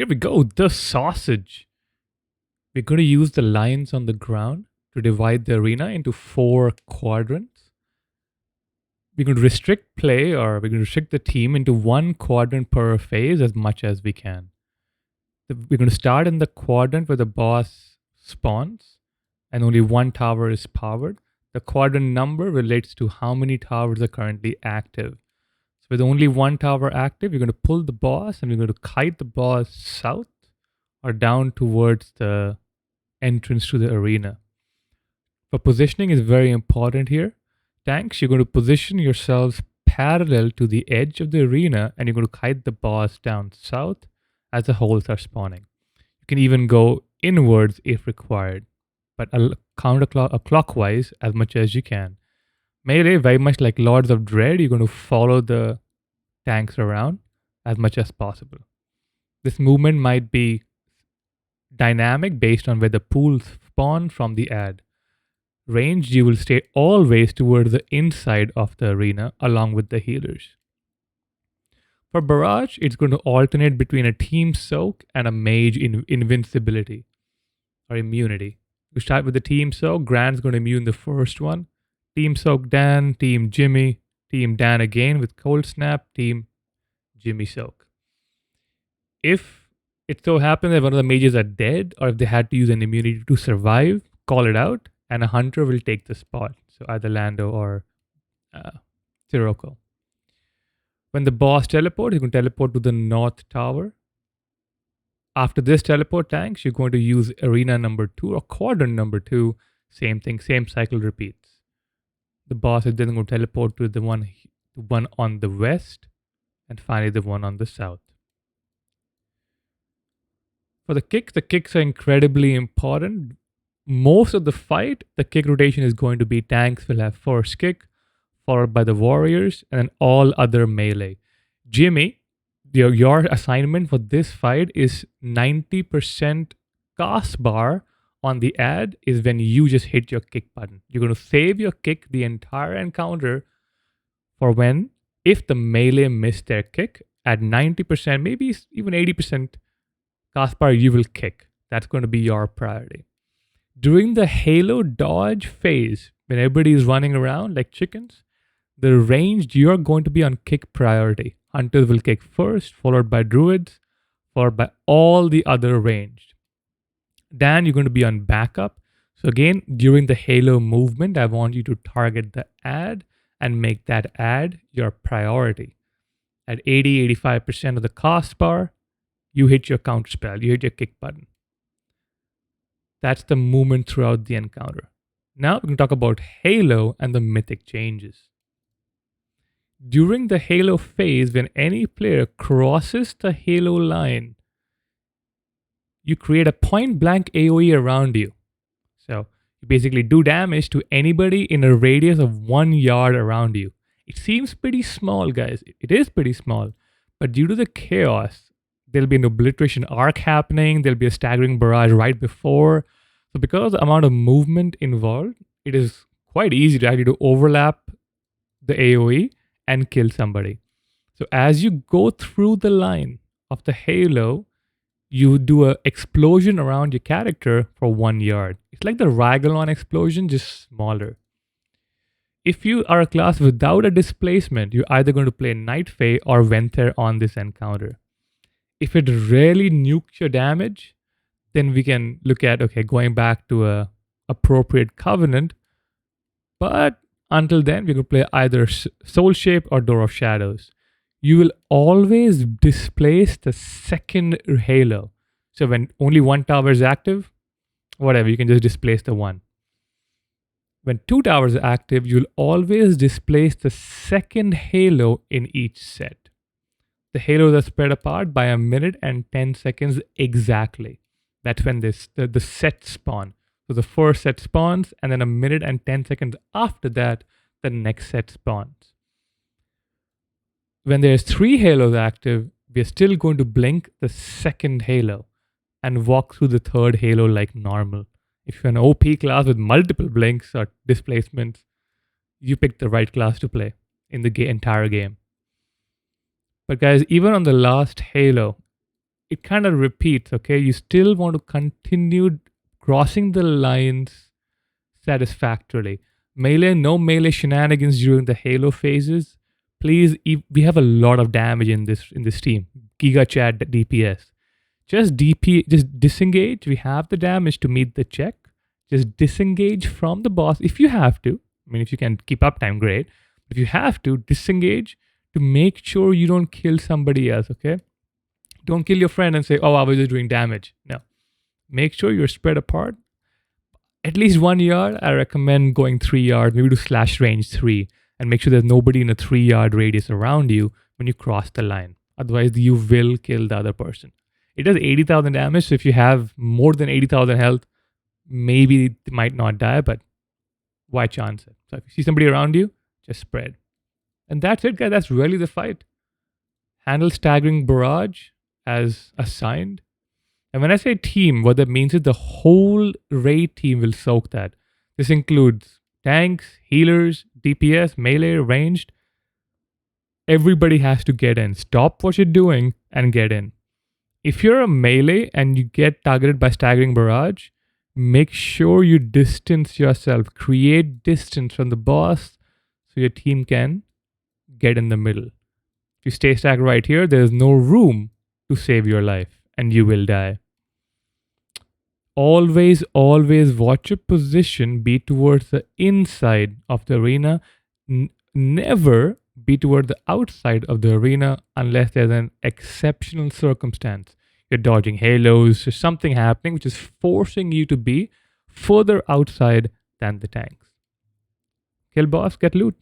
Here we go, Dasausage. We're going to use the lines on the ground to divide the arena into 4 quadrants. We're going to restrict play, or we're going to restrict the team into 1 quadrant per phase as much as we can. We're going to start in the quadrant where the boss spawns and only 1 tower is powered. The quadrant number relates to how many towers are currently active. So with only 1 tower active, you're going to pull the boss and you're going to kite the boss south or down towards the entrance to the arena. For positioning is very important here. Tanks, you're going to position yourselves parallel to the edge of the arena and you're going to kite the boss down south as the holes are spawning. You can even go inwards if required, but counterclockwise as much as you can. Melee, very much like Lords of Dread, you're going to follow the tanks around as much as possible. This movement might be dynamic based on where the pools spawn from the ad. Ranged, you will stay always towards the inside of the arena along with the healers. For Barrage, it's going to alternate between a Team Soak and a Mage Invincibility or Immunity. We start with the Team Soak. Grant's going to immune the first one. Team Soak Dan, Team Jimmy, Team Dan again with Cold Snap, Team Jimmy Soak. If it so happens that one of the mages are dead, or if they had to use an immunity to survive, call it out, and a hunter will take the spot. So either Lando or Sirocco. When the boss teleports, you can teleport to the north tower. After this teleport tanks, you're going to use arena number 2 or quadrant number 2. Same thing, same cycle repeats. The boss is then going to teleport to the one on the west, and finally the one on the south. For the kicks are incredibly important. Most of the fight, the kick rotation is going to be tanks will have first kick, followed by the warriors, and then all other melee. Jimmy, your assignment for this fight is 90% cast bar on the ad is when you just hit your kick button. You're going to save your kick the entire encounter for when, if the melee miss their kick, at 90%, maybe even 80% cast bar, you will kick. That's going to be your priority. During the Halo dodge phase, when everybody is running around like chickens, the ranged, you're going to be on kick priority. Hunters will kick first, followed by druids, followed by all the other ranged. Dan, you're going to be on backup. So again, during the Halo movement, I want you to target the ad and make that ad your priority. At 80-85% of the cost bar, you hit your counter spell, you hit your kick button. That's the movement throughout the encounter. Now we can talk about Halo and the mythic changes. During the Halo phase, when any player crosses the Halo line, you create a point blank AoE around you. So you basically do damage to anybody in a radius of 1 yard around you. It seems pretty small, guys. It is pretty small. But due to the chaos, there'll be an obliteration arc happening. There'll be a staggering barrage right before. So because of the amount of movement involved, it is quite easy to actually overlap the AoE and kill somebody. So as you go through the line of the Halo, you do an explosion around your character for 1 yard. It's like the Ragalon explosion, just smaller. If you are a class without a displacement, you're either going to play Night Fae or Venthyr on this encounter. If it really nukes your damage, then we can look at, okay, going back to a appropriate Covenant. But until then, we can play either Soul Shape or Door of Shadows. You will always displace the second Halo. So when only 1 tower is active, whatever, you can just displace the 1. When 2 towers are active, you'll always displace the second Halo in each set. The halos are spread apart by 1 minute and 10 seconds exactly. That's when the set spawn. So the first set spawns, and then 1 minute and 10 seconds after that, the next set spawns. When there's 3 halos active, we're still going to blink the second halo and walk through the third halo like normal. If you're an OP class with multiple blinks or displacements, you pick the right class to play in the entire game. But guys, even on the last Halo, it kind of repeats, okay? You still want to continue crossing the lines satisfactorily. Melee, no melee shenanigans during the Halo phases. Please, we have a lot of damage in this team. Giga Chat DPS. Just disengage. We have the damage to meet the check. Just disengage from the boss if you have to. I mean, if you can keep uptime, great. If you have to, disengage to make sure you don't kill somebody else, okay? Don't kill your friend and say, oh, I was just doing damage. No. Make sure you're spread apart. At least 1 yard, I recommend going 3 yards, maybe to slash range 3, and make sure there's nobody in a 3 yard radius around you when you cross the line. Otherwise, you will kill the other person. It does 80,000 damage, so if you have more than 80,000 health, maybe it might not die, but why chance it? So if you see somebody around you, just spread. And that's it, guys. That's really the fight. Handle staggering barrage as assigned. And when I say team, what that means is the whole raid team will soak that. This includes tanks, healers, DPS, melee, ranged. Everybody has to get in. Stop what you're doing and get in. If you're a melee and you get targeted by staggering barrage, make sure you distance yourself. Create distance from the boss so your team can get in the middle. If you stay stacked right here, there's no room to save your life and you will die. Always watch your position be towards the inside of the arena. Never be toward the outside of the arena unless there's an exceptional circumstance. You're dodging halos, there's something happening which is forcing you to be further outside than the tanks. Kill boss, get loot.